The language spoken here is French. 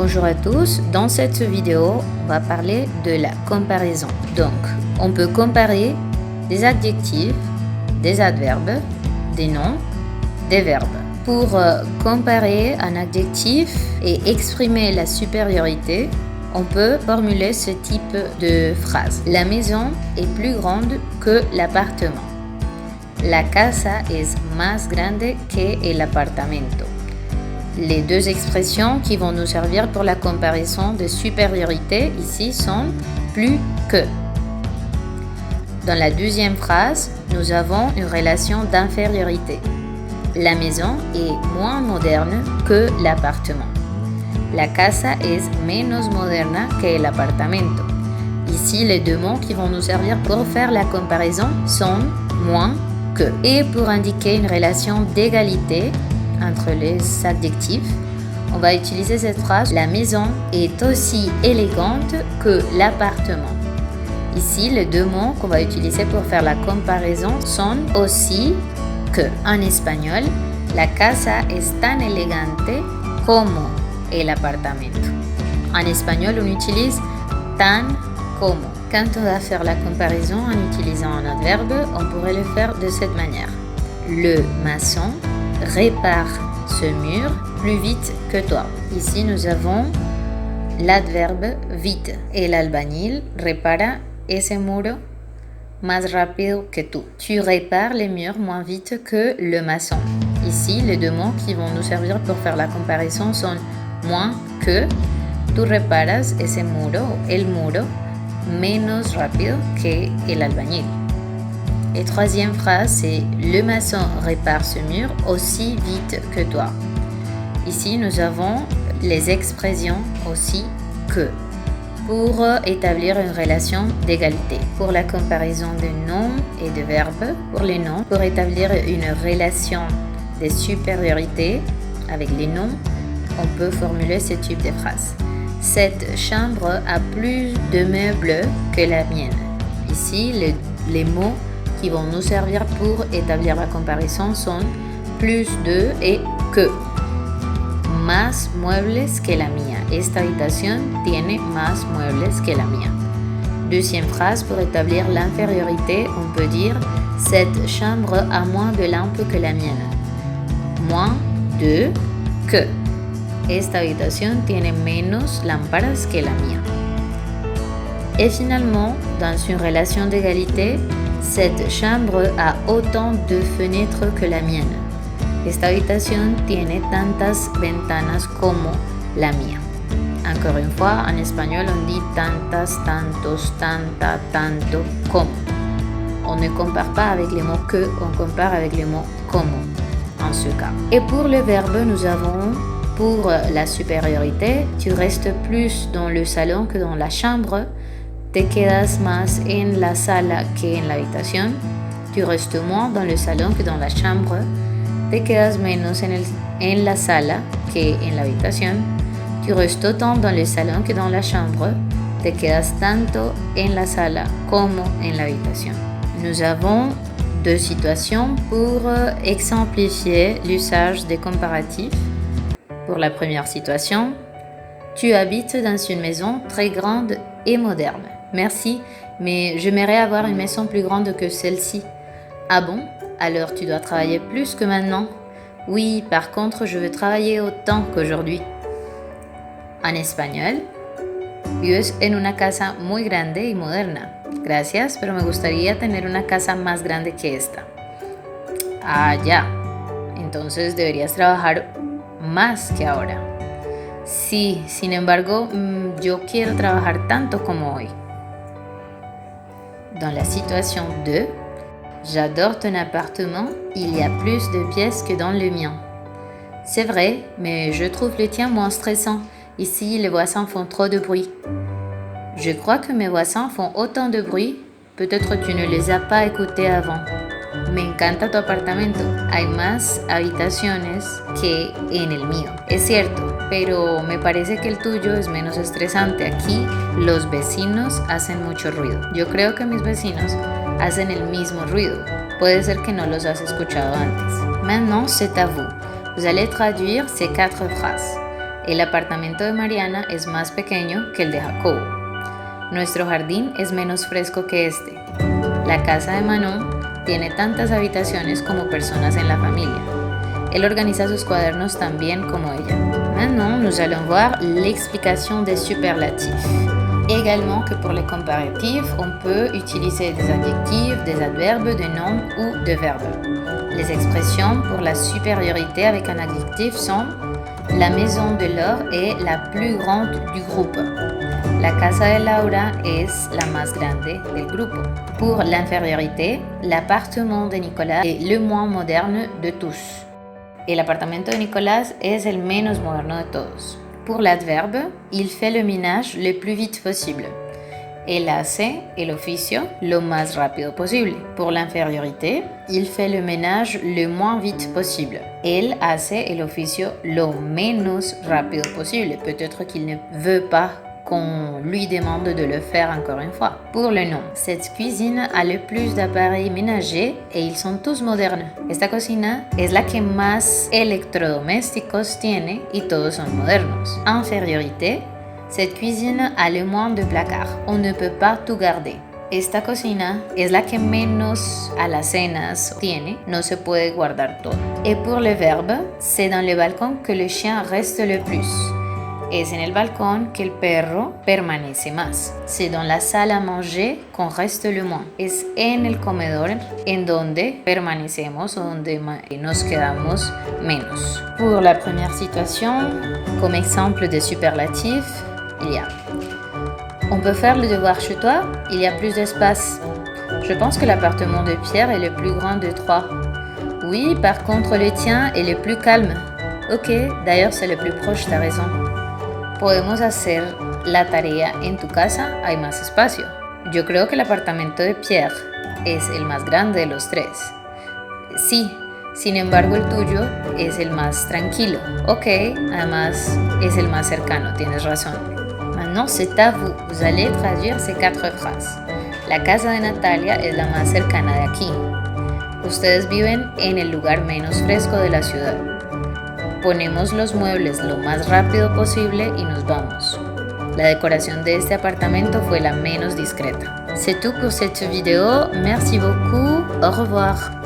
Bonjour à tous, dans cette vidéo, on va parler de la comparaison. Donc, on peut comparer des adjectifs, des adverbes, des noms, des verbes. Pour comparer un adjectif et exprimer la supériorité, on peut formuler ce type de phrase. La maison est plus grande que l'appartement. La casa es más grande que el apartamento. Les deux expressions qui vont nous servir pour la comparaison de supériorité ici sont plus que. Dans la deuxième phrase, nous avons une relation d'infériorité. La maison est moins moderne que l'appartement. La casa es menos moderna que el apartamento. Ici, les deux mots qui vont nous servir pour faire la comparaison sont moins que. Et pour indiquer une relation d'égalité entre les adjectifs, on va utiliser cette phrase. La maison est aussi élégante que l'appartement. Ici, les deux mots qu'on va utiliser pour faire la comparaison sont aussi que. En espagnol, la casa es tan elegante como el apartamento. En espagnol, on utilise tan como. Quand on va faire la comparaison en utilisant un adverbe, on pourrait le faire de cette manière. Le maçon répare ce mur plus vite que toi. Ici, nous avons l'adverbe vite. El albañil repara ese muro más rápido que tú. Tu répares les murs moins vite que le maçon. Ici, les deux mots qui vont nous servir pour faire la comparaison sont moins que. Tú reparas ese muro, el muro, menos rápido que el albañil. Et troisième phrase, c'est le maçon répare ce mur aussi vite que toi. Ici, nous avons les expressions aussi que pour établir une relation d'égalité. Pour la comparaison de noms et de verbes, pour les noms, pour établir une relation de supériorité avec les noms, on peut formuler ce type de phrase. Cette chambre a plus de meubles que la mienne. Ici, les mots qui vont nous servir pour établir la comparaison sont plus de et que. Más muebles que la mía. Esta habitación tiene más muebles que la mía. Deuxième phrase, pour établir l'infériorité, on peut dire cette chambre a moins de lampes que la mienne. Moins de que. Esta habitación tiene menos lámparas que la mía. Et finalement, dans une relation d'égalité, cette chambre a autant de fenêtres que la mienne. Esta habitación tiene tantas ventanas como la mía. Encore une fois, en espagnol, on dit tantas, tantos, tanta, tanto, como. On ne compare pas avec les mots que, on compare avec les mots como, en ce cas. Et pour le verbe, nous avons, pour la supériorité, tu restes plus dans le salon que dans la chambre. Te quedas más en la sala que en la habitación. Tu restes moins dans le salon que dans la chambre. Te quedas menos en la sala que en la habitación. Tu restes autant dans le salon que dans la chambre. Te quedas tanto en la sala como en la habitación. Nous avons deux situations pour exemplifier l'usage des comparatifs. Pour la première situation, tu habites dans une maison très grande et moderne. Merci, mais j'aimerais avoir une maison plus grande que celle-ci. Ah bon? Alors tu dois travailler plus que maintenant? Oui, par contre, je veux travailler autant qu'aujourd'hui. En espagnol, vives en una casa muy grande y moderna. Gracias, pero me gustaría tener una casa más grande que esta. Ah, ya. Entonces deberías trabajar más que ahora. Sí, sin embargo, yo quiero trabajar tanto como hoy. Dans la situation 2, j'adore ton appartement, il y a plus de pièces que dans le mien. C'est vrai, mais je trouve le tien moins stressant. Ici, les voisins font trop de bruit. Je crois que mes voisins font autant de bruit, peut-être tu ne les as pas écoutés avant. Me encanta tu apartamento, hay más habitaciones que en el mío. Es cierto, pero me parece que el tuyo es menos estresante. Aquí los vecinos hacen mucho ruido. Yo creo que mis vecinos hacen el mismo ruido. Puede ser que no los has escuchado antes. Maintenant, c'est à vous. Vous allez traduire ces 4 phrases. El apartamento de Mariana es más pequeño que el de Jacobo. Nuestro jardín es menos fresco que este. La casa de Manon tiene tantas habitaciones como personas en la familia. Él organiza sus cuadernos tan bien como ella. Maintenant, nous allons voir l'explication des superlatifs. Également que pour les comparatifs, on peut utiliser des adjectifs, des adverbes, des noms ou des verbes. Les expressions pour la supériorité avec un adjectif sont la maison de Laure est la plus grande du groupe. La casa de Laura es la más grande del grupo. Pour l'infériorité, l'appartement de Nicolas est le moins moderne de tous. El apartamento de Nicolás es el menos moderno de todos. Pour l'adverbe, il fait le ménage le plus vite possible. Él hace el oficio lo más rápido posible. Pour l'infériorité, il fait le ménage le moins vite possible. Él hace el oficio lo menos rápido posible. Peut-être qu'il ne veut pas qu'on lui demande de le faire encore une fois. Pour le nom, cette cuisine a le plus d'appareils ménagers et ils sont tous modernes. Esta cocina es la que más electrodomésticos tiene y todos son modernos. Infériorité, cette cuisine a le moins de placards. On ne peut pas tout garder. Esta cocina es la que menos alacenas tiene, no se puede guardar todo. Et pour le verbe, c'est dans le balcon que le chien reste le plus. Es en el balcón que el perro permanece más. C'est dans la salle à manger qu'on reste le moins. Es en el comedor en donde permanecemos o donde nos quedamos menos. Pour la première situation, comme exemple de superlatif, il y a on peut faire le devoir chez toi, il y a plus d'espace. Je pense que l'appartement de Pierre est le plus grand de trois. Oui, par contre le tien est le plus calme. Ok, d'ailleurs c'est le plus proche, t'as raison. Podemos hacer la tarea en tu casa, hay más espacio. Yo creo que el apartamento de Pierre es el más grande de los tres. Sí, sin embargo el tuyo es el más tranquilo. Ok, además es el más cercano, tienes razón. Maintenant c'est à vous, vous allez traduire ces 4 phrases. La casa de Natalia es la más cercana de aquí. Ustedes viven en el lugar menos fresco de la ciudad. Ponemos los muebles lo más rápido posible y nos vamos. La decoración de este apartamento fue la menos discreta. C'est tout pour cette vidéo. Merci beaucoup. Au revoir.